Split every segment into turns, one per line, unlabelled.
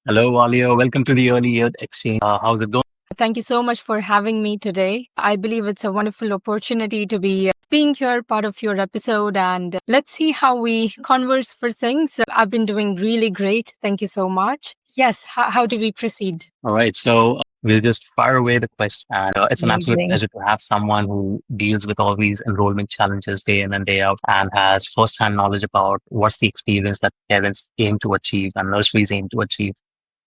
Hello, Aaliya. Welcome to the Early Year Exchange. How's it going?
Thank you so much for having me today. I believe it's a wonderful opportunity to be being here, part of your episode, and let's see how we converse for things. I've been doing really great. Thank you so much. Yes, how do we proceed?
All right, so we'll just fire away the question. And it's an absolute
Amazing.
pleasure to have someone who deals with all these enrollment challenges day in and day out and has first-hand knowledge about what's the experience that parents aim to achieve and nurseries aim to achieve.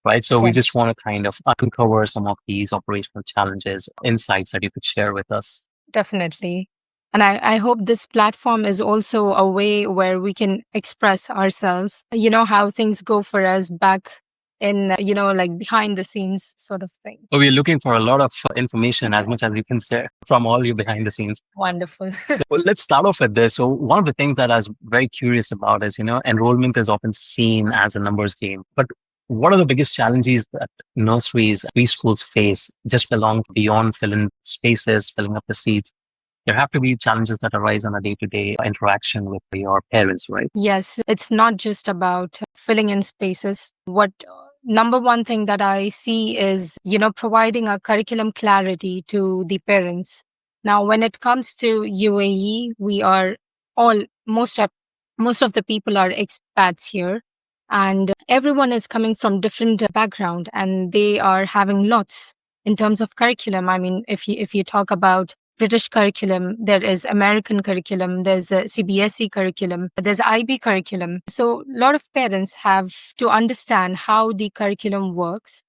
Right. So we
Yes,
just want to kind of uncover some of these operational challenges, insights that you could share with us.
definitely. And I hope this platform is also a way where we can express ourselves, how things go for us back in, like behind the scenes sort of thing.
So we're looking for a lot of information as much as you can share from all you behind the scenes.
Wonderful.
So let's start off with this. So one of the things that I was very curious about is, enrollment is often seen as a numbers game. But what are the biggest challenges that nurseries, preschools face just along beyond filling spaces, filling up the seats? There have to be challenges that arise on a day-to-day interaction with your parents, right?
Yes, it's not just about filling in spaces. What number one thing that I see is, providing a curriculum clarity to the parents. Now, when it comes to UAE, we are all most of the people are expats here, and everyone is coming from different background, and they are having lots in terms of curriculum. I mean, if you talk about British curriculum, there is American curriculum, there's a CBSE curriculum, there's IB curriculum. So a lot of parents have to understand how the curriculum works.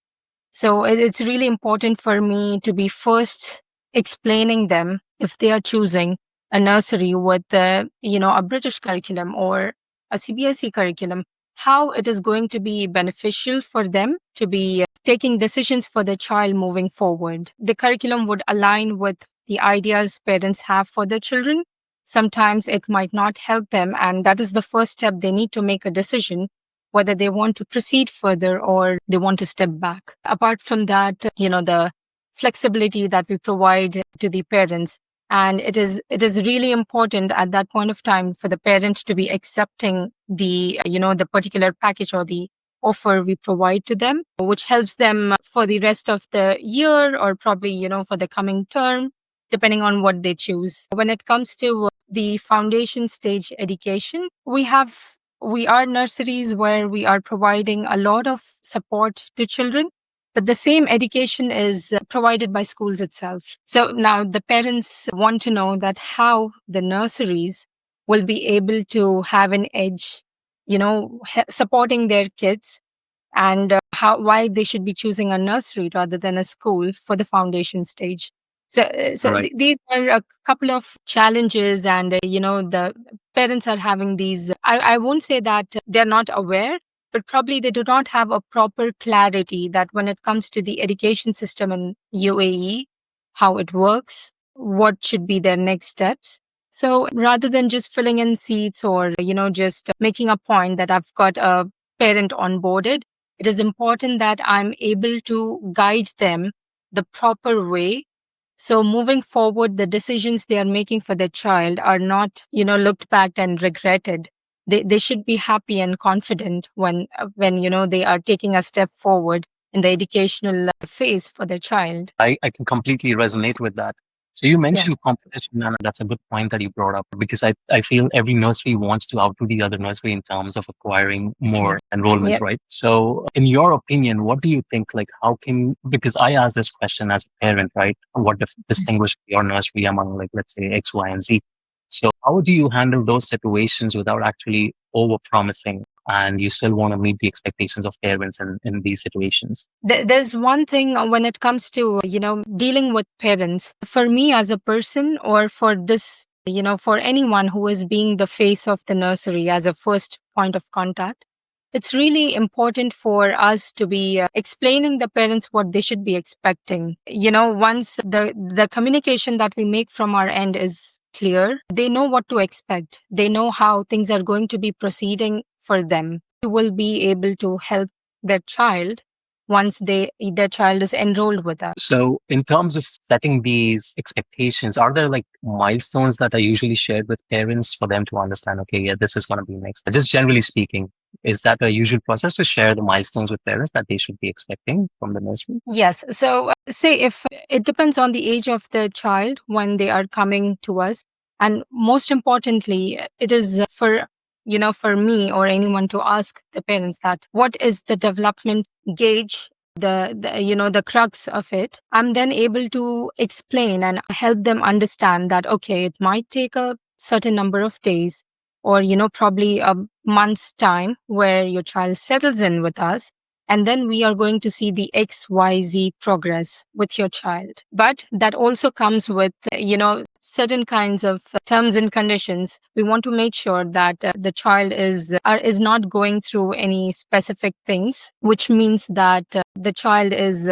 So it's really important for me to be first explaining them if they are choosing a nursery with a British curriculum or a CBSE curriculum, how it is going to be beneficial for them to be taking decisions for their child moving forward. The curriculum would align with the ideas parents have for their children. Sometimes it might not help them, and that is the first step. They need to make a decision whether they want to proceed further or they want to step back. Apart from that, the flexibility that we provide to the parents. And it is really important at that point of time for the parent to be accepting the particular package or the offer we provide to them, which helps them for the rest of the year or probably, for the coming term, depending on what they choose. When it comes to the foundation stage education, we are nurseries where we are providing a lot of support to children, but the same education is provided by schools itself. So now the parents want to know that how the nurseries will be able to have an edge, supporting their kids, and why they should be choosing a nursery rather than a school for the foundation stage. So
Right.
these are a couple of challenges, and the parents are having these. I won't say that they're not aware, but probably they do not have a proper clarity that when it comes to the education system in UAE, how it works, what should be their next steps. So rather than just filling in seats or just making a point that I've got a parent onboarded, it is important that I'm able to guide them the proper way. So moving forward, the decisions they are making for their child are not, looked back and regretted. They should be happy and confident when they are taking a step forward in the educational phase for their child.
I can completely resonate with that. So you
Yeah.
mentioned competition, and that's a good point that you brought up because I feel every nursery wants to outdo the other nursery in terms of acquiring more
Yes.
enrollments,
Yep.
right? So in your opinion, what do you think, like how can, because I asked this question as a parent, right? What distinguishes your nursery among like, let's say X, Y, and Z? So how do you handle those situations without actually over promising and you still want to meet the expectations of parents in these situations?
There's one thing when it comes to, dealing with parents. For me as a person, or for this, for anyone who is being the face of the nursery as a first point of contact, it's really important for us to be explaining the parents what they should be expecting. Once the communication that we make from our end is clear, they know what to expect. They know how things are going to be proceeding for them. We will be able to help their child once their child is enrolled with us.
So, in terms of setting these expectations, are there like milestones that are usually shared with parents for them to understand, okay, yeah, this is going to be next? Just generally speaking, is that a usual process to share the milestones with parents that they should be expecting from the nursery?
Yes. So, say if it depends on the age of the child when they are coming to us. And most importantly, it is for me or anyone to ask the parents that what is the development gauge, the crux of it. I'm then able to explain and help them understand that, okay, it might take a certain number of days or, probably a month's time where your child settles in with us, and then we are going to see the XYZ progress with your child. But that also comes with, certain kinds of terms and conditions. We want to make sure that the child is not going through any specific things, which means that the child is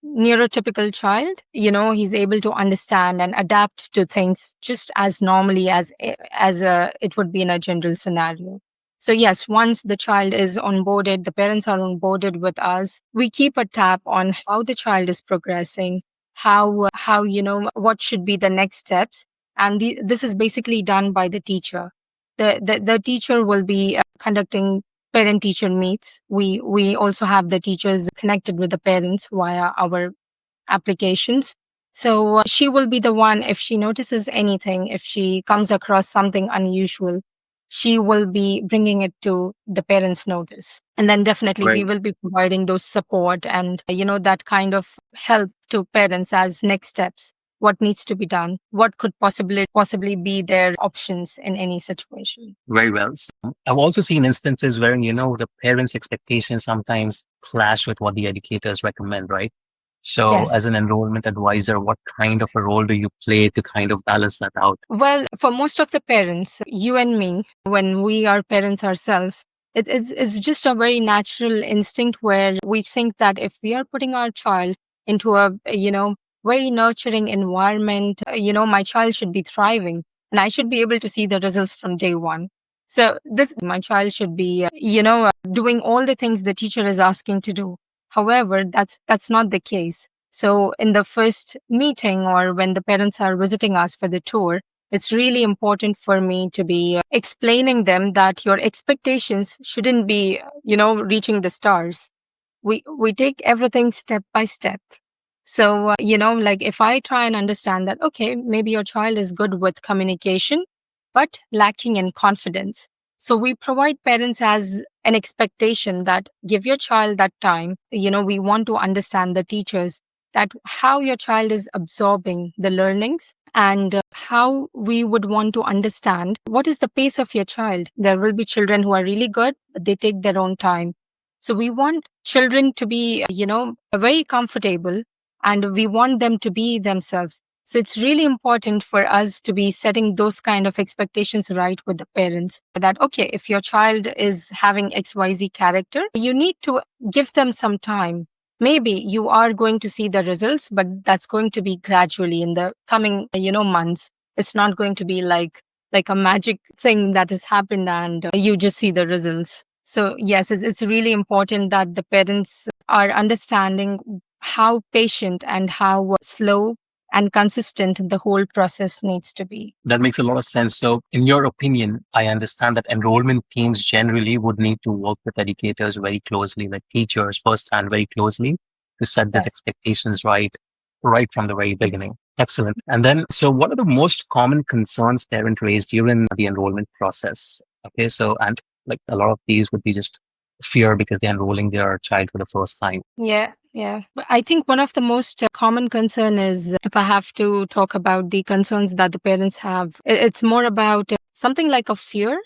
neurotypical child. He's able to understand and adapt to things just as normally as it would be in a general scenario. So yes, once the child is onboarded, the parents are onboarded with us, we keep a tab on how the child is progressing, how what should be the next steps. And this is basically done by the teacher. The teacher will be conducting parent teacher meets. We also have the teachers connected with the parents via our applications. So she will be the one, if she notices anything, if she comes across something unusual, she will be bringing it to the parents' notice. And then definitely we
Right.
will be providing those support and, that kind of help to parents as next steps. What needs to be done? What could possibly be their options in any situation?
Very well. So I've also seen instances where, the parents' expectations sometimes clash with what the educators recommend, right? So,
Yes.
as an enrollment advisor, what kind of a role do you play to kind of balance that out?
Well, for most of the parents, you and me, when we are parents ourselves, it's just a very natural instinct where we think that if we are putting our child into a, very nurturing environment, my child should be thriving and I should be able to see the results from day one. So this, my child should be, doing all the things the teacher is asking to do. However, that's not the case. So in the first meeting or when the parents are visiting us for the tour, it's really important for me to be explaining them that your expectations shouldn't be, reaching the stars. We take everything step by step. So, like if I try and understand that, okay, maybe your child is good with communication, but lacking in confidence. So we provide parents as an expectation that give your child that time. We want to understand the teachers that how your child is absorbing the learnings and how we would want to understand what is the pace of your child. There will be children who are really good, but they take their own time. So we want children to be, very comfortable and we want them to be themselves. So it's really important for us to be setting those kind of expectations right with the parents that, okay, if your child is having XYZ character, you need to give them some time. Maybe you are going to see the results, but that's going to be gradually in the coming, months. It's not going to be like a magic thing that has happened and you just see the results. So yes, it's really important that the parents are understanding how patient and how slow and consistent the whole process needs to be.
That makes a lot of sense. So, in your opinion, I understand that enrollment teams generally would need to work with educators very closely, like teachers firsthand, very closely to set these
Yes.
expectations right from the very beginning. Excellent. And then, so what are the most common concerns parents raise during the enrollment process? Okay, so, and like a lot of these would be just fear because they're enrolling their child for the first time.
Yeah, yeah. But I think one of the most common concern is if I have to talk about the concerns that the parents have, it's more about something like a fear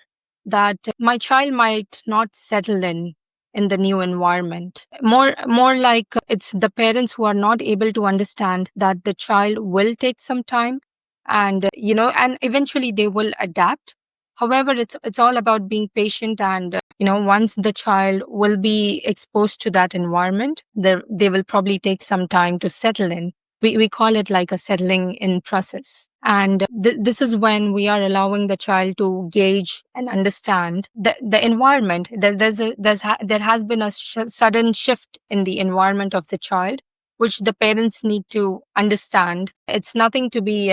that my child might not settle in the new environment. More like it's the parents who are not able to understand that the child will take some time and and eventually they will adapt. However, it's all about being patient and once the child will be exposed to that environment, they will probably take some time to settle in. We call it like a settling in process. And this is when we are allowing the child to gauge and understand the environment. There has been a sudden shift in the environment of the child, which the parents need to understand. It's nothing to be,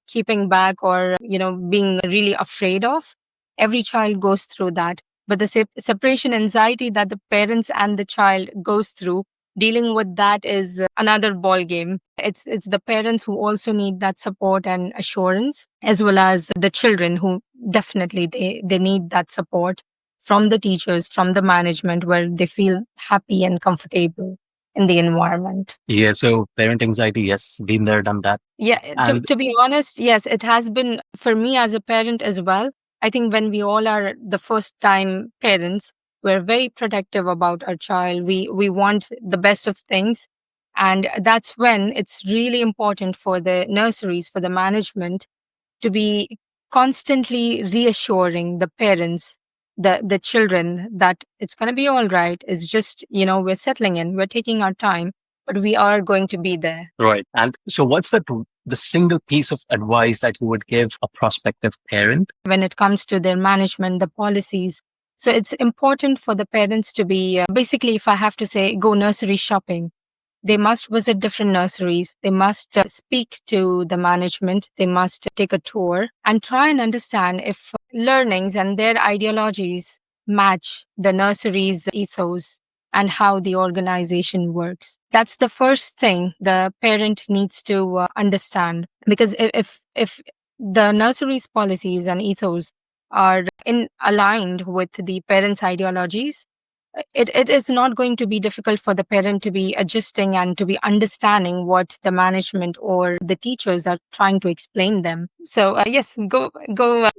keeping back or, being really afraid of. Every child goes through that. But the separation anxiety that the parents and the child goes through, dealing with that is another ball game. It's the parents who also need that support and assurance, as well as the children who definitely they need that support from the teachers, from the management, where they feel happy and comfortable in the environment.
Yeah, so parent anxiety, yes, been there, done that.
Yeah,
And
to be honest, yes, it has been for me as a parent as well. I think when we all are the first time parents, we're very protective about our child. We want the best of things. And that's when it's really important for the nurseries, for the management to be constantly reassuring the parents, the children, that it's going to be all right. It's just, we're settling in, we're taking our time, but we are going to be there.
right. And so what's the single piece of advice that you would give a prospective parent
When it comes to their management, the policies? So it's important for the parents to be basically, if I have to say, go nursery shopping. They must visit different nurseries. They must speak to the management. They must take a tour and try and understand if learnings and their ideologies match the nursery's ethos and how the organization works. That's the first thing the parent needs to understand. Because if the nursery's policies and ethos are in aligned with the parents' ideologies, it is not going to be difficult for the parent to be adjusting and to be understanding what the management or the teachers are trying to explain them. So yes, go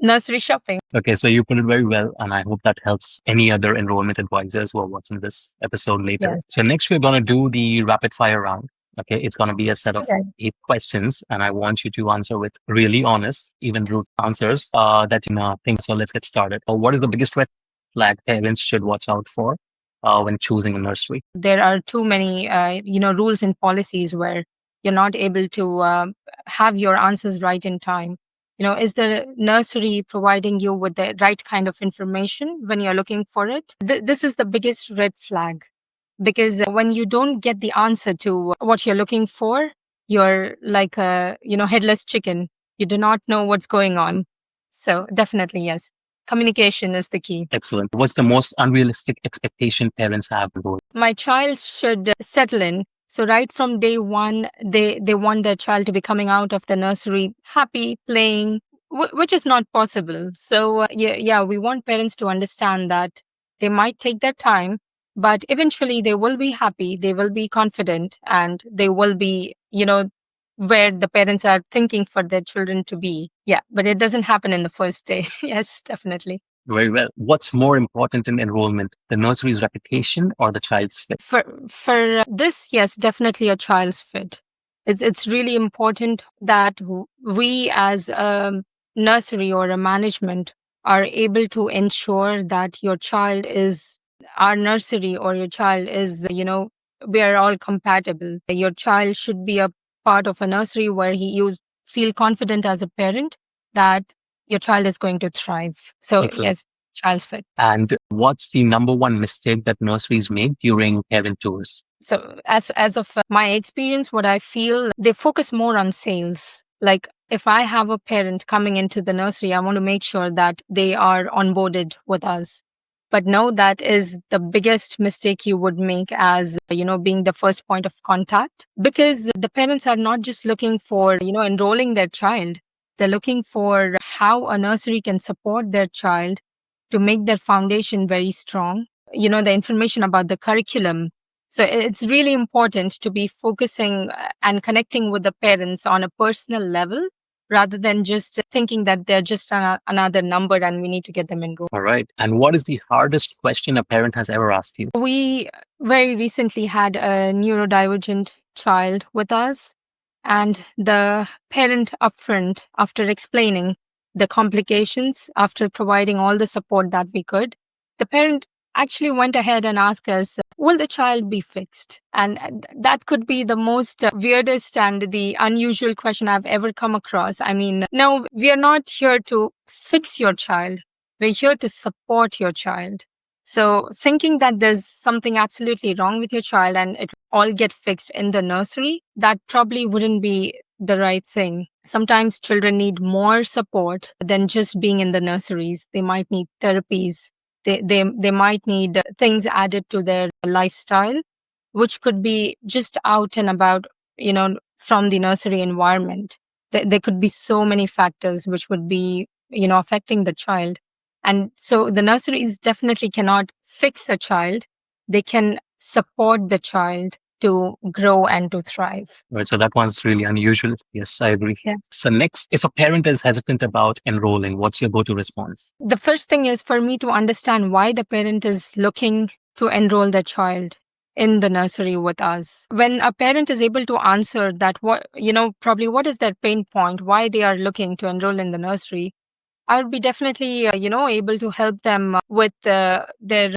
nursery shopping.
Okay, so you put it very well, and I hope that helps any other enrollment advisors who are watching this episode later.
Yes.
So next we're going to do the rapid fire round. Okay, it's going to be a set of
Okay.
8 questions, and I want you to answer with really honest, even rude answers that you think. So let's get started. What is the biggest red flag parents should watch out for when choosing a nursery?
There are too many rules and policies where you're not able to have your answers right in time. Is the nursery providing you with the right kind of information when you're looking for it? This is the biggest red flag, because when you don't get the answer to what you're looking for, you're like a headless chicken. You do not know what's going on. So definitely, yes, communication is the key.
Excellent. What's the most unrealistic expectation parents have?
My child should settle in. So right from day one, they want their child to be coming out of the nursery happy, playing, which is not possible. So yeah, we want parents to understand that they might take their time, but eventually they will be happy, they will be confident, and they will be, where the parents are thinking for their children to be. Yeah, but it doesn't happen in the first day. Yes, definitely.
Very well. What's more important in enrollment, the nursery's reputation or the child's fit?
For this, yes, definitely a child's fit. It's really important that we as a nursery or a management are able to ensure that your child is our nursery, or your child is, we are all compatible. Your child should be a part of a nursery where you feel confident as a parent that your child is going to thrive. So
Excellent.
yes, child's fit.
And what's the number one mistake that nurseries make during parent tours?
So as of my experience, what I feel, they focus more on sales. Like if I have a parent coming into the nursery, I want to make sure that they are onboarded with us. But no, that is the biggest mistake you would make as, being the first point of contact, because the parents are not just looking for, enrolling their child. They're looking for how a nursery can support their child to make their foundation very strong. The information about the curriculum. So it's really important to be focusing and connecting with the parents on a personal level, rather than just thinking that they're just another number and we need to get them enrolled.
All right. And what is the hardest question a parent has ever asked you?
We very recently had a neurodivergent child with us, and the parent upfront, after explaining the complications, after providing all the support that we could, the parent actually went ahead and asked us, will the child be fixed? And that could be the most weirdest and the unusual question I've ever come across. I mean, no, we are not here to fix your child. We're here to support your child. So thinking that there's something absolutely wrong with your child and it all get fixed in the nursery, that probably wouldn't be the right thing. Sometimes children need more support than just being in the nurseries. They might need therapies. They might need things added to their lifestyle, which could be just out and about, from the nursery environment. There could be so many factors which would be, affecting the child. And so the nurseries definitely cannot fix a child. They can support the child to grow and to thrive.
Right, so that one's really unusual. Yes, I agree.
Yes.
So next, if a parent is hesitant about enrolling, what's your go-to response?
The first thing is for me to understand why the parent is looking to enroll their child in the nursery with us. When a parent is able to answer that, probably what is their pain point, why they are looking to enroll in the nursery, I would be definitely, able to help them with their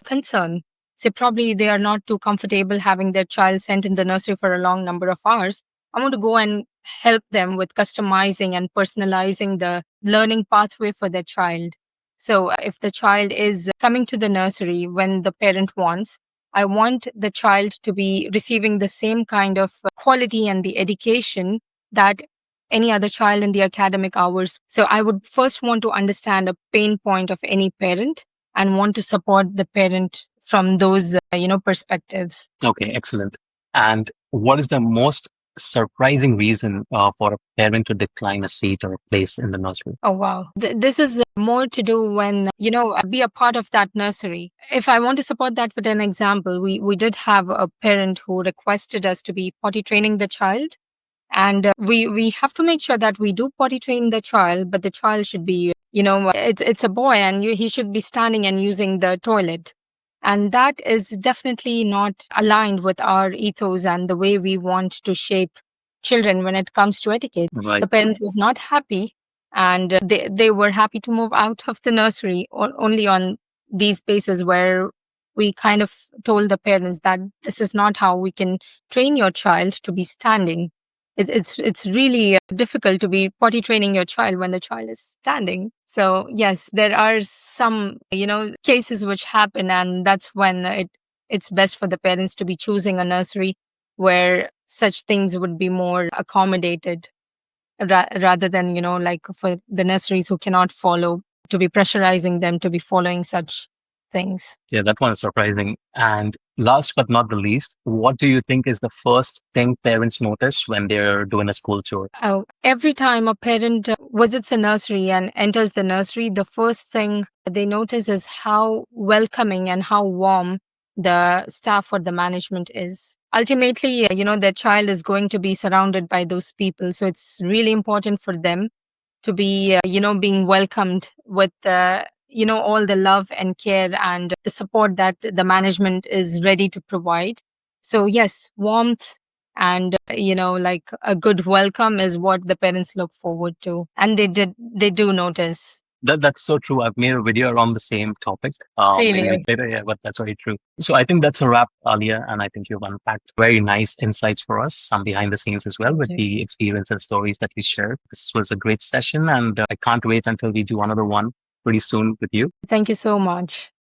concern. So probably they are not too comfortable having their child sent in the nursery for a long number of hours. I want to go and help them with customizing and personalizing the learning pathway for their child. So if the child is coming to the nursery when the parent wants, I want the child to be receiving the same kind of quality and the education that any other child in the academic hours. So I would first want to understand a pain point of any parent and want to support the parent from those, perspectives.
Okay, excellent. And what is the most surprising reason for a parent to decline a seat or a place in the nursery?
Oh, wow. This is more to do when, be a part of that nursery. If I want to support that with an example, we did have a parent who requested us to be potty training the child. And we have to make sure that we do potty train the child, but the child should be, it's a boy and he should be standing and using the toilet. And that is definitely not aligned with our ethos and the way we want to shape children when it comes to etiquette.
Right.
The parent was not happy and they were happy to move out of the nursery only on these bases where we kind of told the parents that this is not how we can train your child to be standing. It's really difficult to be potty training your child when the child is standing. So yes, there are some cases which happen, and that's when it's best for the parents to be choosing a nursery where such things would be more accommodated rather than like for the nurseries who cannot follow, to be pressurizing them to be following such things.
Yeah, that one is surprising. And last but not the least, what do you think is the first thing parents notice when they're doing a school tour?
Oh, every time a parent visits a nursery and enters the nursery, the first thing they notice is how welcoming and how warm the staff or the management is. Ultimately, their child is going to be surrounded by those people. So it's really important for them to be, being welcomed with all the love and care and the support that the management is ready to provide. So yes, warmth and like a good welcome is what the parents look forward to, and they do notice.
That's so true. I've made a video around the same topic.
Really?
Maybe later, yeah, but that's very true. So I think that's a wrap, Aaliya, and I think you've unpacked very nice insights for us, some behind the scenes as well, with
Okay.
the experience and stories that we shared. This was a great session, and I can't wait until we do another one pretty soon with you.
Thank you so much.